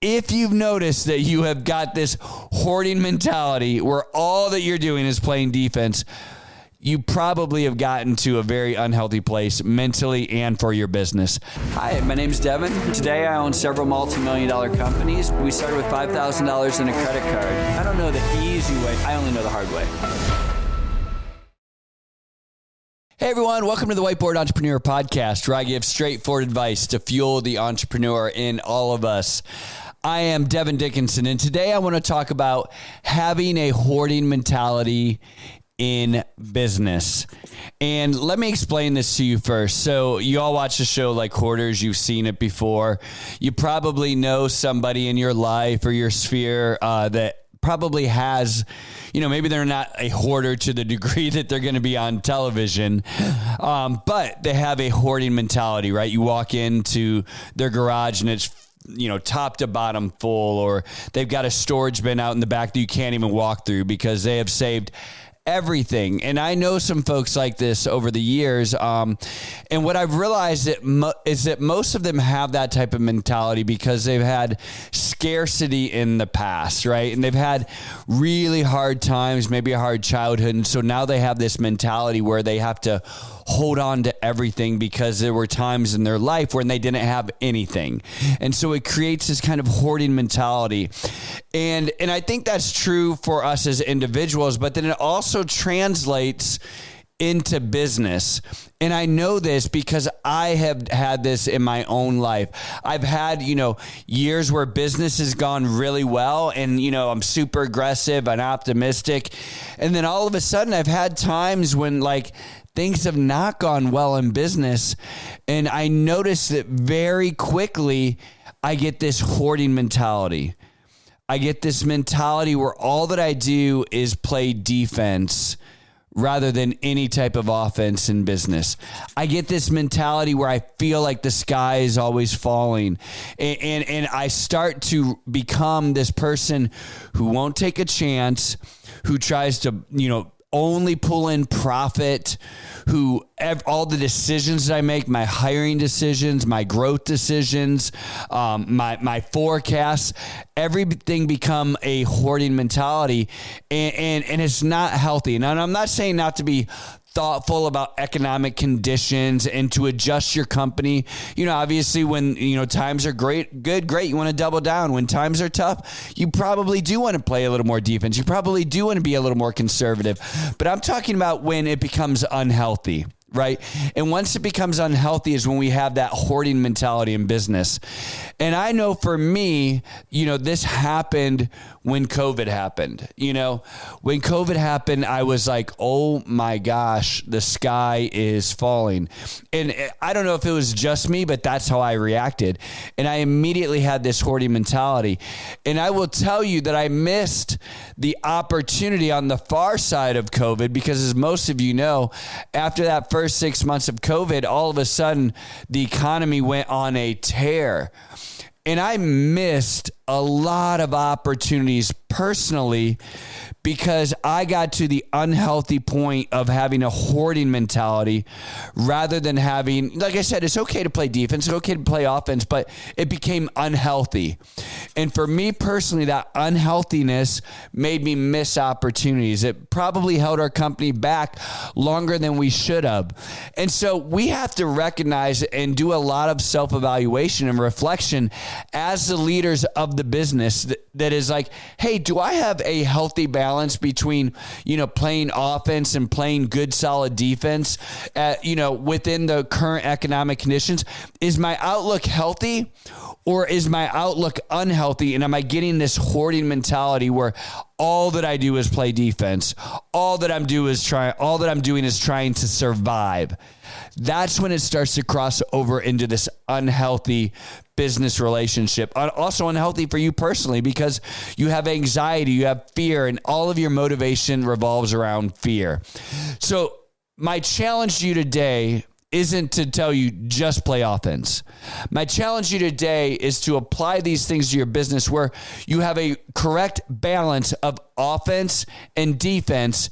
If you've noticed that you have got this hoarding mentality where all that you're doing is playing defense, you probably have gotten to a very unhealthy place mentally and for your business. Hi, my name's Devon. Today I own several multi-million-dollar companies. We started with $5,000 in a credit card. I don't know the easy way. I only know the hard way. Hey everyone, welcome to the Whiteboard Entrepreneur Podcast, where I give straightforward advice to fuel the entrepreneur in all of us. I am Devon Dickinson, and today I want to talk about having a hoarding mentality in business. And let me explain this to you first. So you all watch the show like Hoarders. You've seen it before. You probably know somebody in your life or your sphere that probably has, maybe they're not a hoarder to the degree that they're going to be on television, but they have a hoarding mentality, right? You walk into their garage and it's top to bottom full, or they've got a storage bin out in the back that you can't even walk through because they have saved everything. And I know some folks like this over the years. And what I've realized is that most of them have that type of mentality because they've had scarcity in the past, right? And they've had really hard times, maybe a hard childhood. And so now they have this mentality where they have to hold on to everything because there were times in their life when they didn't have anything. And so it creates this kind of hoarding mentality. And I think that's true for us as individuals, but then it also translates into business. And I know this because I have had this in my own life. I've had, years where business has gone really well and, I'm super aggressive and optimistic. And then all of a sudden I've had times when things have not gone well in business. And I notice that very quickly I get this hoarding mentality. I get this mentality where all that I do is play defense rather than any type of offense in business. I get this mentality where I feel like the sky is always falling. And I start to become this person who won't take a chance, who tries to, only pull in profit, who all the decisions that I make, my hiring decisions, my growth decisions, my forecasts, everything become a hoarding mentality, and it's not healthy. And I'm not saying not to be thoughtful about economic conditions and to adjust your company. Obviously when, times are great, you want to double down. When times are tough, you probably do want to play a little more defense. You probably do want to be a little more conservative, but I'm talking about when it becomes unhealthy. Right. And once it becomes unhealthy is when we have that hoarding mentality in business. And I know for me, this happened when COVID happened. When COVID happened, I was like, oh my gosh, the sky is falling. And I don't know if it was just me, but that's how I reacted. And I immediately had this hoarding mentality. And I will tell you that I missed the opportunity on the far side of COVID because, as most of you know, after that first 6 months of COVID, all of a sudden the economy went on a tear. And I missed a lot of opportunities personally because I got to the unhealthy point of having a hoarding mentality rather than having, like I said, it's okay to play defense, it's okay to play offense, but it became unhealthy. And for me personally, that unhealthiness made me miss opportunities. It probably held our company back longer than we should have. And so we have to recognize and do a lot of self-evaluation and reflection as the leaders of the business that is like, hey, do I have a healthy balance between, playing offense and playing good, solid defense, within the current economic conditions? Is my outlook healthy or is my outlook unhealthy? And am I getting this hoarding mentality where all that I do is play defense? All that I'm doing is trying to survive. That's when it starts to cross over into this unhealthy business relationship. Also unhealthy for you personally because you have anxiety, you have fear, and all of your motivation revolves around fear. So my challenge to you today isn't to tell you just play offense. My challenge to you today is to apply these things to your business where you have a correct balance of offense and defense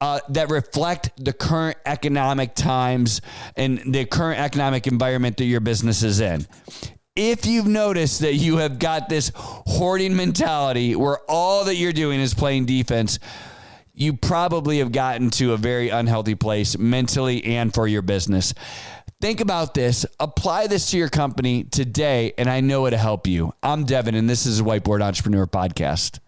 that reflect the current economic times and the current economic environment that your business is in. if you've noticed that you have got this hoarding mentality where all that you're doing is playing defense, you probably have gotten to a very unhealthy place mentally and for your business. Think about this. Apply this to your company today, and I know it'll help you. I'm Devon, and this is the Whiteboard Entrepreneur Podcast.